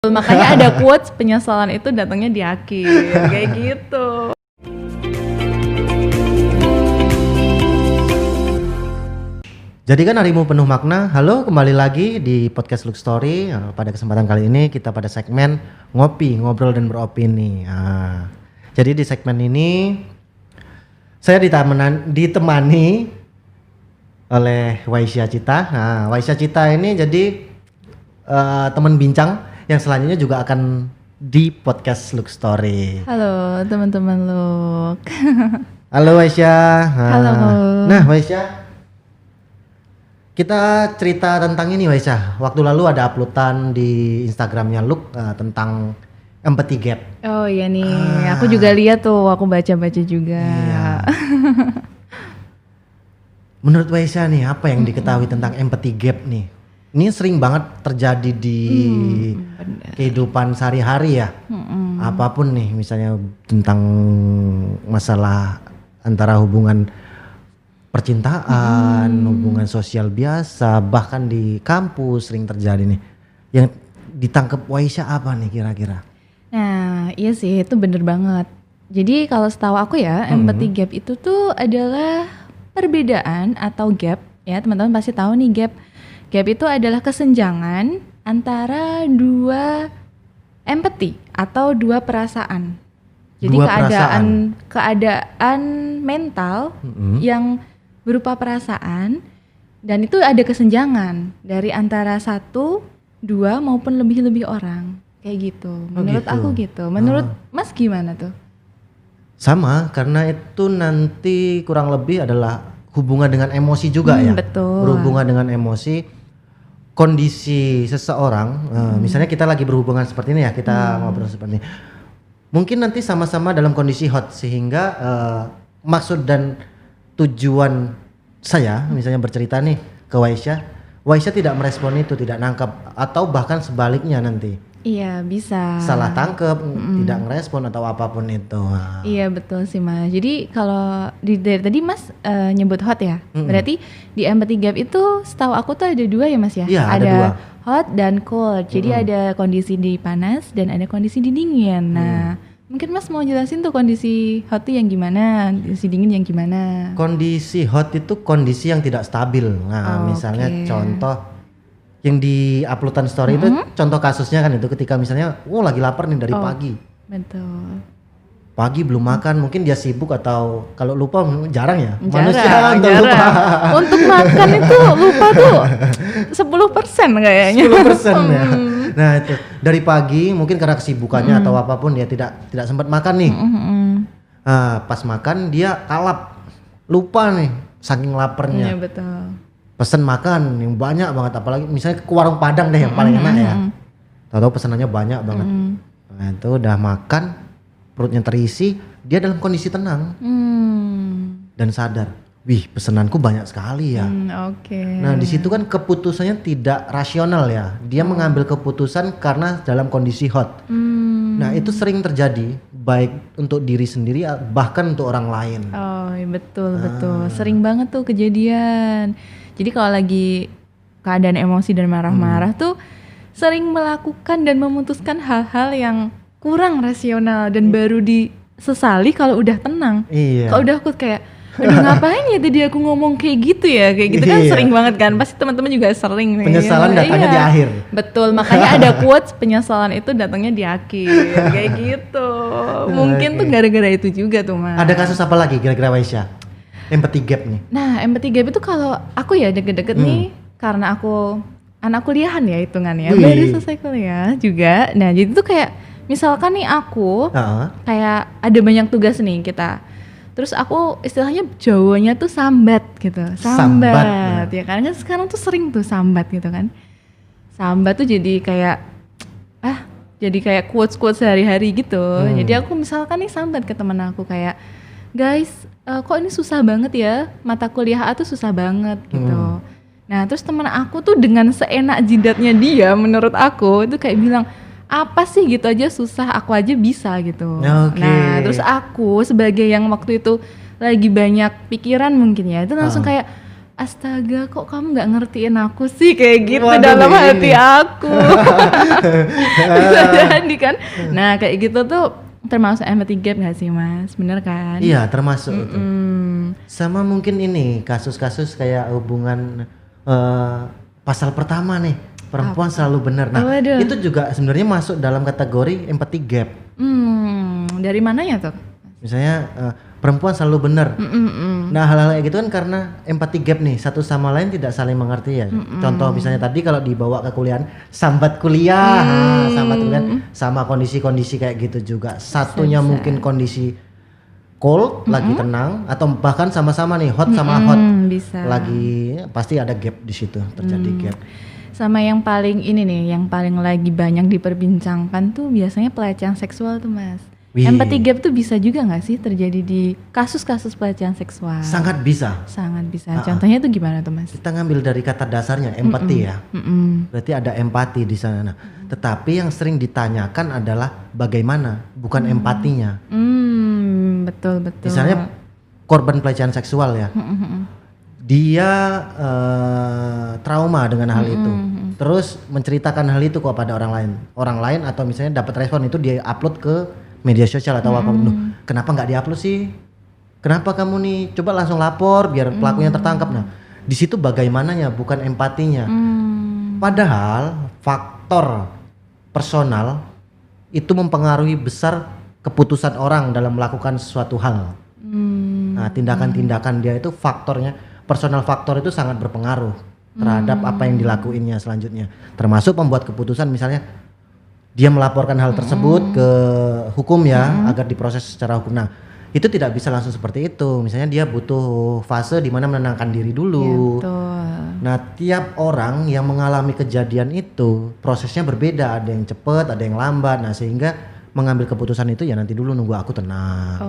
Makanya ada quotes penyesalan itu datangnya di akhir kayak gitu. Jadi kan harimu penuh makna. Halo, kembali lagi di podcast Look Story. Pada kesempatan kali ini kita pada segmen ngopi, ngobrol dan beropini. Jadi di segmen ini saya ditemani oleh Waisya Cita. Waisya Cita ini jadi teman bincang yang selanjutnya juga akan di podcast Look Story. Halo teman-teman Look. Halo Waisya. Halo. Nah Waisya, kita cerita tentang ini Waisya. Waktu lalu ada uploadan di Instagramnya Look tentang empathy gap. Oh iya nih, aku juga lihat tuh, aku baca-baca juga. Iya. Menurut Waisya nih, apa yang diketahui tentang empathy gap nih? Ini sering banget terjadi di kehidupan sehari-hari ya. Apapun nih, misalnya tentang masalah antara hubungan percintaan, hubungan sosial biasa, bahkan di kampus sering terjadi nih. Yang ditangkap Waisya apa nih kira-kira? Nah iya sih, itu bener banget. Jadi kalau setahu aku ya, empathy gap itu tuh adalah perbedaan atau gap, ya teman-teman pasti tahu nih gap. Gap itu adalah kesenjangan antara dua empati atau dua perasaan. Jadi keadaan mental yang berupa perasaan, dan itu ada kesenjangan dari antara satu, dua maupun lebih-lebih orang. Kayak gitu. Menurut aku gitu. Menurut Mas gimana tuh? Sama, karena itu nanti kurang lebih adalah hubungan dengan emosi juga ya. Betul. Berhubungan dengan emosi. Kondisi seseorang, misalnya kita lagi berhubungan seperti ini ya, kita ngobrol seperti ini. Mungkin nanti sama-sama dalam kondisi hot sehingga maksud dan tujuan saya, misalnya bercerita nih ke Waisya tidak merespon itu, tidak nangkap, atau bahkan sebaliknya nanti. Iya bisa. Salah tangkep, tidak ngerespon atau apapun itu. Iya betul sih Mas. Jadi kalau dari tadi Mas nyebut hot ya, berarti di empathy gap itu setahu aku tuh ada dua ya Mas ya. Iya, ada dua. Hot dan cold. Jadi ada kondisi di panas dan ada kondisi di dingin. Nah mungkin Mas mau jelasin tuh kondisi hot itu yang gimana, kondisi dingin yang gimana? Kondisi hot itu kondisi yang tidak stabil. Nah misalnya contoh yang di uploadan story itu contoh kasusnya kan itu ketika misalnya lagi lapar nih dari pagi. Betul. Pagi belum makan, mungkin dia sibuk atau kalau lupa jarang ya. Jarang. Lupa. Untuk makan itu lupa tuh 10% kayaknya. 10% ya. Nah itu dari pagi mungkin karena kesibukannya atau apapun dia tidak sempat makan nih. Pas makan dia kalap, lupa nih saking laparnya. Iya betul. Pesen makan yang banyak banget, apalagi misalnya ke warung Padang deh yang paling enak ya. Tahu-tahu pesanannya banyak banget. Nah itu udah makan, perutnya terisi, dia dalam kondisi tenang dan sadar, wih pesenanku banyak sekali ya. Nah di situ kan keputusannya tidak rasional ya, dia mengambil keputusan karena dalam kondisi hot. Nah itu sering terjadi, baik untuk diri sendiri bahkan untuk orang lain. Oh betul, sering banget tuh kejadian. Jadi kalau lagi keadaan emosi dan marah-marah tuh sering melakukan dan memutuskan hal-hal yang kurang rasional dan baru disesali kalau udah tenang. Iya. Kalau udah aku kayak, aduh ngapain ya tadi aku ngomong kayak gitu ya, kayak gitu kan sering banget kan. Pasti teman-teman juga sering nih. Penyesalan datangnya di akhir. Betul, makanya ada quotes penyesalan itu datangnya di akhir, kayak gitu. Mungkin tuh gara-gara itu juga tuh Mas. Ada kasus apa lagi kira-kira Waisya? Empathy gap nih. Nah, empathy gap itu kalau aku ya deket-deket nih, karena aku anak kuliahan ya hitungannya, baru selesai kuliah juga. Nah, jadi tuh kayak misalkan nih aku kayak ada banyak tugas nih kita. Terus aku istilahnya Jawanya tuh sambat gitu. Sambat. Ya kan sekarang tuh sering tuh sambat gitu kan. Sambat tuh jadi kayak jadi kayak quotes-quotes sehari-hari gitu. Jadi aku misalkan nih sambat ke teman aku kayak, guys, kok ini susah banget ya, mata kuliah A tuh susah banget gitu. Nah terus teman aku tuh dengan seenak jidatnya dia, menurut aku itu kayak bilang, apa sih gitu aja susah, aku aja bisa gitu. Nah terus aku sebagai yang waktu itu lagi banyak pikiran mungkin ya, itu langsung kayak, astaga kok kamu nggak ngertiin aku sih kayak gitu. Waduh, dalam ini. hati aku. Bisa jadi kan. Nah kayak gitu tuh termasuk empathy gap gak sih Mas? Bener kan? Iya termasuk itu. Sama mungkin ini kasus-kasus kayak hubungan pasal pertama nih, perempuan selalu benar. Nah itu juga sebenarnya masuk dalam kategori empathy gap. Dari mananya tuh? Misalnya perempuan selalu benar. Nah hal-hal kayak gitu kan karena empathy gap nih, satu sama lain tidak saling mengerti ya. Contoh misalnya tadi kalau dibawa ke kuliahan, sambat kuliah, sama kondisi-kondisi kayak gitu juga. Satunya mungkin kondisi cold, lagi tenang, atau bahkan sama-sama nih hot sama hot, bisa. Lagi pasti ada gap di situ, terjadi gap. Sama yang paling ini nih, yang paling lagi banyak diperbincangkan tuh biasanya pelecehan seksual tuh Mas. Empathy gap tuh bisa juga nggak sih terjadi di kasus-kasus pelecehan seksual? Sangat bisa. Sangat bisa. Contohnya tuh gimana tuh Mas? Kita ngambil dari kata dasarnya empati ya. Berarti ada empati di sana. Nah, tetapi yang sering ditanyakan adalah bagaimana, bukan empatinya. Betul. Misalnya korban pelecehan seksual ya. Dia trauma dengan hal itu. Terus menceritakan hal itu kepada orang lain atau misalnya dapat respon itu dia upload ke media sosial atau apa. Kenapa nggak diupload sih? Kenapa kamu nih? Coba langsung lapor biar pelakunya tertangkap. Nah, di situ bagaimananya bukan empatinya. Padahal faktor personal itu mempengaruhi besar keputusan orang dalam melakukan suatu hal. Nah, tindakan-tindakan dia itu faktornya, personal faktor itu sangat berpengaruh terhadap apa yang dilakuinnya selanjutnya. Termasuk membuat keputusan misalnya dia melaporkan hal tersebut ke hukum ya agar diproses secara hukum. Nah, itu tidak bisa langsung seperti itu. Misalnya dia butuh fase di mana menenangkan diri dulu. Ya, betul. Nah, tiap orang yang mengalami kejadian itu prosesnya berbeda. Ada yang cepat, ada yang lambat. Nah, sehingga mengambil keputusan itu ya nanti dulu nunggu aku tenang.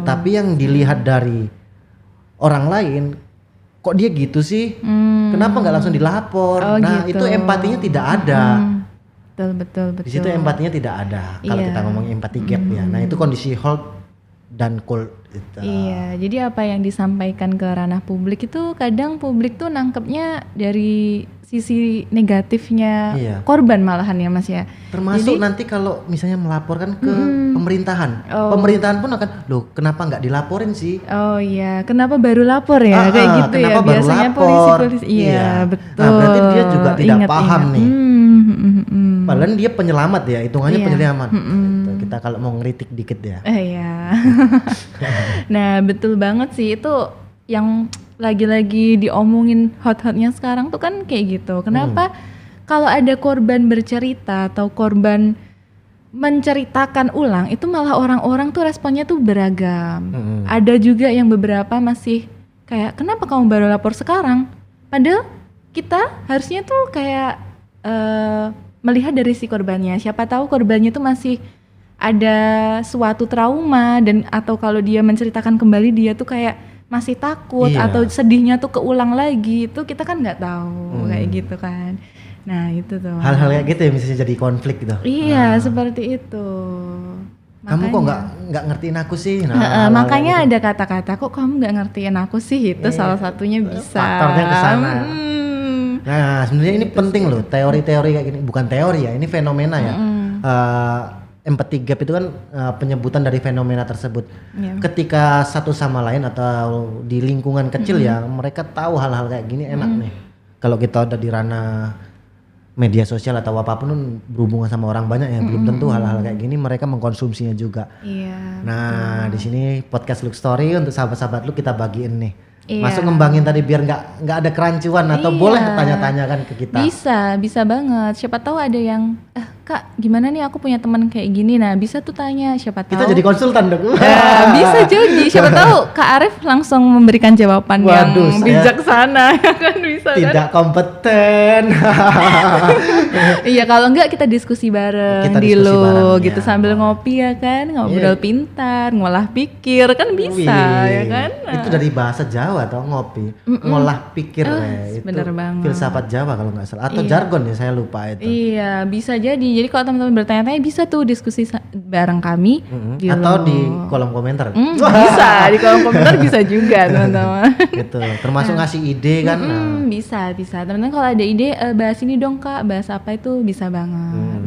Tetapi yang dilihat dari orang lain, kok dia gitu sih? Kenapa nggak langsung dilapor? Nah, gitu. itu empatinya tidak ada. Betul. Di situ empatinya tidak ada. Kalau kita ngomong empathy gap ya. Nah, itu kondisi hold dan cold itu. Iya, jadi apa yang disampaikan ke ranah publik itu kadang publik tuh nangkepnya dari sisi negatifnya korban malahan ya Mas ya. Termasuk jadi, nanti kalau misalnya melaporkan ke pemerintahan, pemerintahan pun akan, loh kenapa nggak dilaporin sih? Oh iya, kenapa baru lapor ya kayak gitu ya. Biasanya polisi-polisi. Iya, betul. Nah, berarti dia juga tidak paham nih. Padahal dia penyelamat ya, hitungannya penyelamat. Kita kalau mau ngeritik dikit ya. Iya. Nah betul banget sih, itu yang lagi-lagi diomongin hot-hotnya sekarang tuh kan kayak gitu. Kenapa kalau ada korban bercerita atau korban menceritakan ulang itu malah orang-orang tuh responnya tuh beragam. Ada juga yang beberapa masih kayak kenapa kamu baru lapor sekarang? Padahal kita harusnya tuh kayak melihat dari si korbannya. Siapa tahu korbannya tuh masih ada suatu trauma dan atau kalau dia menceritakan kembali dia tuh kayak masih takut atau sedihnya tuh keulang lagi, itu kita kan nggak tahu kayak gitu kan. Nah itu tuh hal-hal kayak gitu ya bisa jadi konflik gitu. Iya seperti itu. Kamu kok nggak ngertiin aku sih? Makanya ada kata-kata kok kamu nggak ngertiin aku sih, itu salah satunya bisa. Faktornya kesana. Nah sebenarnya ini penting loh, teori-teori kayak gini, bukan teori ya, ini fenomena ya. Empathy gap itu kan penyebutan dari fenomena tersebut. Ketika satu sama lain atau di lingkungan kecil ya, mereka tahu hal-hal kayak gini enak nih. Kalau kita udah di ranah media sosial atau apapun berhubungan sama orang banyak ya, belum tentu hal-hal kayak gini mereka mengkonsumsinya juga. Nah di sini podcast Look Story untuk sahabat-sahabat lu kita bagiin nih. Masuk ngembangin tadi biar nggak ada kerancuan atau boleh tanya-tanya kan ke kita. Bisa banget. Siapa tahu ada yang Kak gimana nih aku punya teman kayak gini, nah bisa tuh tanya, siapa tahu. Kita jadi konsultan dong. Bisa jadi, siapa tahu Kak Arif langsung memberikan jawaban yang bijaksana kan bisa tidak kan? Kompeten. Iya kalau enggak kita diskusi bareng gitu sambil ngopi ya kan, ngobrol pintar, ngolah pikir kan bisa ya kan. Itu dari bahasa Jawa atau ngopi, ngolah pikir itu bener banget. Filsafat Jawa kalau nggak salah atau jargon ya saya lupa itu. Iya bisa jadi. Jadi kalau teman-teman bertanya-tanya bisa tuh diskusi bareng kami atau di kolom komentar. Bisa di kolom komentar bisa juga teman-teman. Gitu. Termasuk ngasih ide kan. Bisa. Teman-teman kalau ada ide bahas ini dong Kak, bahas apa itu bisa banget.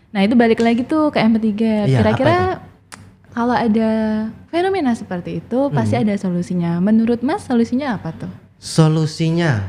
Nah itu balik lagi tuh ke MP3. Kira-kira kalau ada fenomena seperti itu pasti ada solusinya. Menurut Mas solusinya apa tuh? Solusinya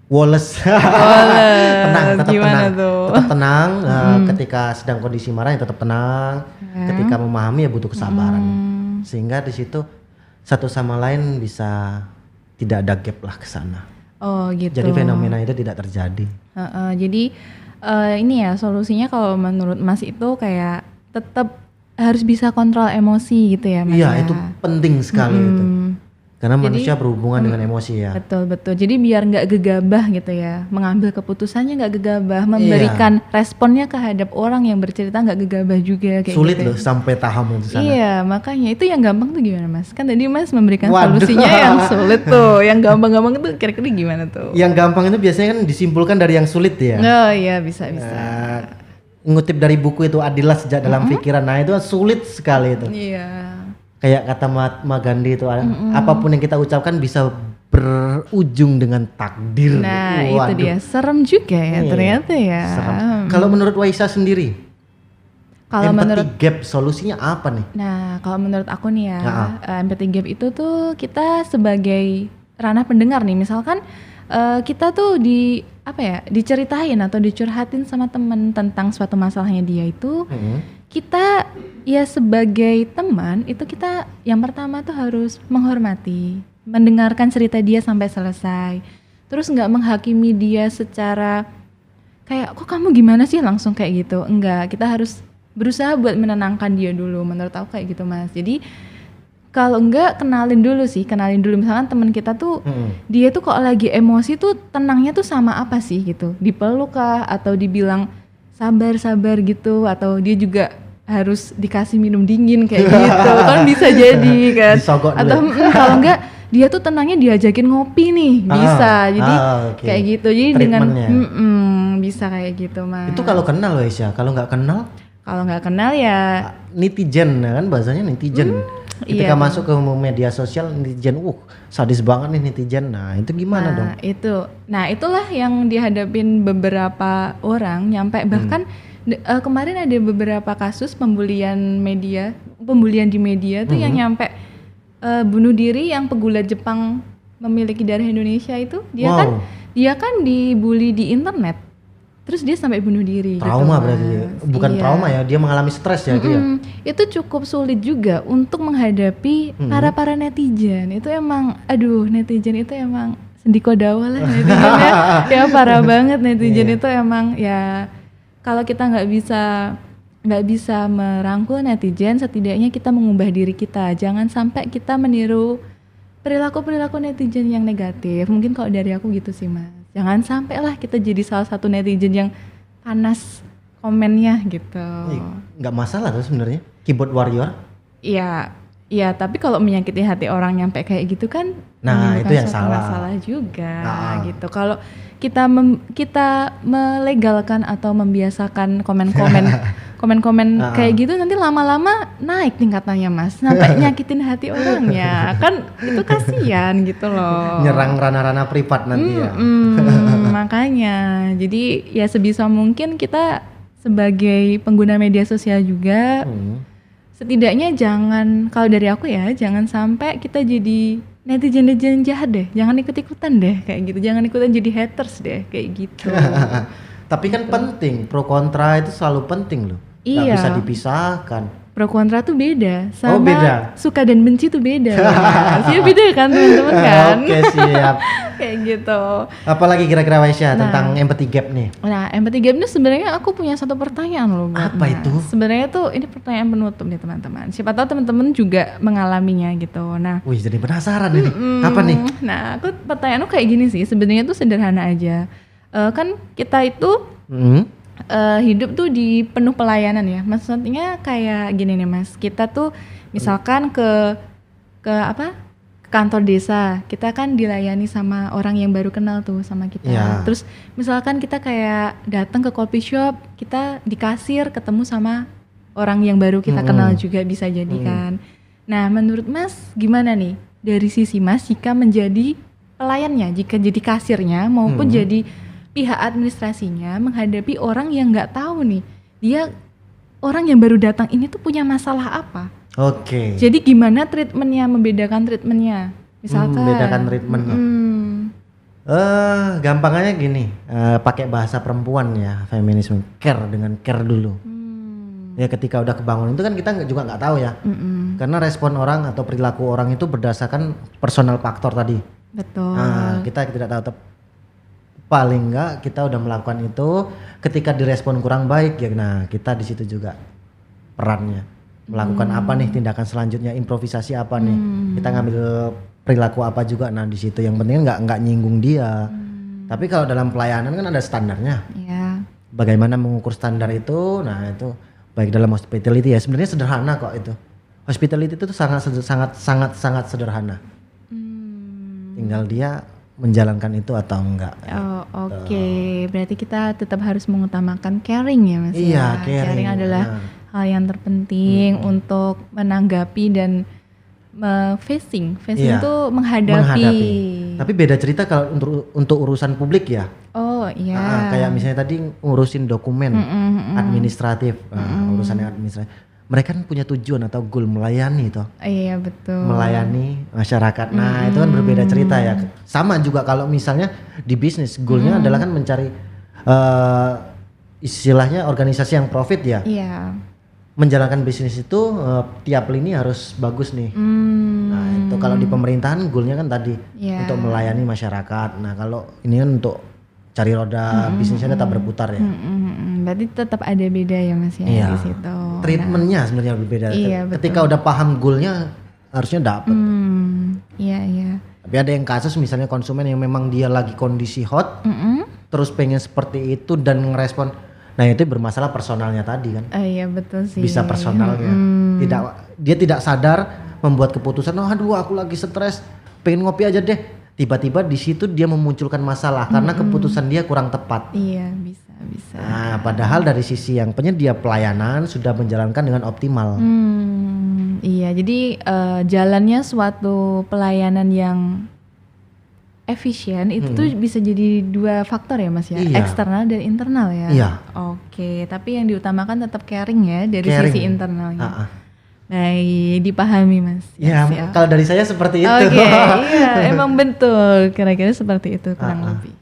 Wallace. Tenang, tetap tenang. Tetap tenang. Ketika sedang kondisi marah ya tetap tenang. Ketika memahami ya butuh kesabaran. Sehingga di situ satu sama lain bisa tidak ada gap lah ke sana. Oh gitu. Jadi fenomena itu tidak terjadi. Jadi ini ya solusinya kalau menurut Mas itu kayak tetap harus bisa kontrol emosi gitu ya Mas. Iya, itu penting sekali itu. Karena manusia berhubungan dengan emosi ya. Betul. Jadi biar nggak gegabah gitu ya, mengambil keputusannya nggak gegabah, memberikan responnya terhadap orang yang bercerita nggak gegabah juga kayak sulit gitu. Loh sampai tahap itu sana. Iya, makanya itu yang gampang tuh gimana Mas? Kan tadi Mas memberikan solusinya yang sulit tuh, yang gampang-gampang itu kira-kira gimana tuh? Yang gampang itu biasanya kan disimpulkan dari yang sulit ya. Oh iya bisa. Ngutip dari buku itu Adilah Sejak Dalam Pikiran. Nah itu sulit sekali itu. Iya. Kayak kata Mahatma Gandhi itu apapun yang kita ucapkan bisa berujung dengan takdir. Nah itu dia, serem juga ya ternyata ya. Kalau menurut Waisa sendiri, kalau menurut gap solusinya apa nih? Nah kalau menurut aku nih ya, empathy gap itu tuh kita sebagai ranah pendengar nih, misalkan kita tuh diceritain atau dicurhatin sama temen tentang suatu masalahnya dia itu, kita ya sebagai teman itu kita yang pertama tuh harus menghormati, mendengarkan cerita dia sampai selesai, terus nggak menghakimi dia secara kayak kok kamu gimana sih langsung kayak gitu, enggak, kita harus berusaha buat menenangkan dia dulu, menurut aku kayak gitu Mas. Jadi kalau enggak kenalin dulu misalkan teman kita tuh dia tuh kok lagi emosi tuh tenangnya tuh sama apa sih gitu, dipeluk kah atau dibilang sabar gitu, atau dia juga harus dikasih minum dingin kayak gitu kan bisa jadi kan. Atau kalau enggak dia tuh tenangnya diajakin ngopi nih bisa. Jadi kayak gitu, jadi dengan bisa kayak gitu Mas. Itu kalau kenal loh Isya, kalau nggak kenal ya netizen kan, bahasanya netizen. Ketika masuk ke media sosial netizen, sadis banget nih netizen. Nah itu gimana dong? Itulah yang dihadapin beberapa orang, nyampe bahkan kemarin ada beberapa kasus pembulian di media tuh yang nyampe bunuh diri, yang pegulat Jepang memiliki darah Indonesia itu dia kan dibully di internet, terus dia sampai bunuh diri. Trauma gitu, berarti, bukan trauma ya, dia mengalami stres ya dia. Itu cukup sulit juga untuk menghadapi para netizen. Itu emang, netizen itu emang sendiko dawa lah netizennya. Ya parah banget netizen itu emang ya. Kalau kita nggak bisa merangkul netizen, setidaknya kita mengubah diri kita. Jangan sampai kita meniru perilaku netizen yang negatif. Mungkin kalau dari aku gitu sih Mas. Jangan sampai lah kita jadi salah satu netizen yang panas komennya gitu. Nggak masalah tuh sebenarnya, keyboard warrior. Iya, tapi kalau menyakiti hati orang nyampe kayak gitu kan, itu yang salah. Masalah juga gitu. Kalau kita melegalkan atau membiasakan komen-komen kayak gitu, nanti lama-lama naik tingkatannya Mas, sampai nyakitin hati orangnya. Kan itu kasihan gitu loh. Nyerang ranah-ranah privat nanti ya. Makanya, jadi ya sebisa mungkin kita sebagai pengguna media sosial juga, setidaknya jangan, kalau dari aku ya, jangan sampai kita jadi netizen jahat deh, jangan ikut-ikutan deh kayak gitu, jangan ikutan jadi haters deh kayak gitu. Tapi kan penting, pro kontra itu selalu penting loh. Gak bisa dipisahkan. Pro kontra tuh beda, sama suka dan benci tuh beda. Sih beda kan teman-teman kan? Oke, siap. Kayak gitu. Apalagi kira-kira Waisya tentang empathy gap nih? Nah, empathy gap ini sebenarnya aku punya satu pertanyaan loh. Apa itu? Sebenarnya tuh ini pertanyaan penutup nih teman-teman. Siapa tahu teman-teman juga mengalaminya gitu. Nah, jadi penasaran ini. Apa nih? Nah, pertanyaanku kayak gini sih. Sebenarnya tuh sederhana aja. Kan kita itu hidup tuh di penuh pelayanan ya. Maksudnya kayak gini nih Mas. Kita tuh misalkan ke kantor desa, kita kan dilayani sama orang yang baru kenal tuh sama kita. Yeah. Terus misalkan kita kayak datang ke coffee shop, kita di kasir ketemu sama orang yang baru kita kenal juga bisa jadi kan. Nah menurut Mas gimana nih dari sisi Mas jika menjadi pelayannya, jika jadi kasirnya maupun jadi pihak administrasinya menghadapi orang yang nggak tahu nih, dia orang yang baru datang ini tuh punya masalah apa? Oke. Jadi gimana treatmentnya, membedakan treatmentnya, misalkan. Membedakan treatment. Gampangnya gini, pakai bahasa perempuan ya, feminisme, care dengan care dulu. Ya ketika udah kebangun itu kan kita juga nggak tahu ya, karena respon orang atau perilaku orang itu berdasarkan personal faktor tadi. Betul. Nah, kita tidak tahu. Paling nggak kita udah melakukan itu, ketika direspon kurang baik ya, nah kita di situ juga perannya. Melakukan apa nih tindakan selanjutnya, improvisasi apa nih, kita ngambil perilaku apa juga, nah di situ yang penting nggak nyinggung dia. Tapi kalau dalam pelayanan kan ada standarnya. Bagaimana mengukur standar itu, nah itu baik dalam hospitality ya sebenarnya sederhana kok itu. Hospitality itu sangat sederhana. Tinggal dia menjalankan itu atau enggak. Oke. Berarti kita tetap harus mengutamakan caring ya Mas. Iya, caring adalah hal yang terpenting untuk menanggapi dan facing itu menghadapi. Tapi beda cerita kalau untuk urusan publik ya. Oh iya. Kayak misalnya tadi ngurusin dokumen administratif, urusannya administratif. Mereka kan punya tujuan atau goal melayani toh. Iya betul. Melayani masyarakat. Nah itu kan berbeda cerita ya. Sama juga kalau misalnya di bisnis goalnya adalah kan mencari istilahnya organisasi yang profit ya. Iya. Menjalankan bisnis itu tiap lini harus bagus nih. Nah itu kalau di pemerintahan goalnya kan tadi untuk melayani masyarakat. Nah kalau ini kan untuk cari roda bisnisnya tetap berputar ya. Berarti tetap ada beda ya Mas ya di situ. Treatmentnya sebenarnya berbeda. Iya, ketika udah paham goalnya harusnya dapet. Iya. Tapi ada yang kasus misalnya konsumen yang memang dia lagi kondisi hot, terus pengen seperti itu dan ngerespon. Nah itu bermasalah personalnya tadi kan. Iya betul sih. Bisa personalnya. Dia tidak sadar membuat keputusan. Oh aduh aku lagi stres, pengen ngopi aja deh. Tiba-tiba di situ dia memunculkan masalah karena keputusan dia kurang tepat. Iya bisa. Nah padahal dari sisi yang penyedia pelayanan sudah menjalankan dengan optimal. Iya jadi jalannya suatu pelayanan yang efisien itu tuh bisa jadi dua faktor ya Mas ya, eksternal dan internal ya. Iya. Oke, tapi yang diutamakan tetap caring ya dari sisi internalnya. Baik, dipahami Mas. Ya, kalau dari saya seperti itu. Oke, iya, emang betul. Kira-kira seperti itu kurang lebih.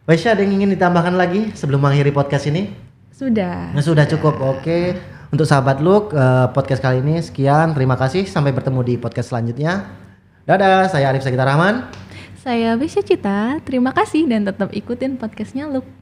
Wesya, ada yang ingin ditambahkan lagi sebelum mengakhiri podcast ini? Sudah. Nah, sudah cukup. Oke. Untuk sahabat Look, podcast kali ini sekian. Terima kasih. Sampai bertemu di podcast selanjutnya. Dadah, saya Arif Sagita Rahman. Saya Wesya Cita. Terima kasih dan tetap ikutin podcastnya Look.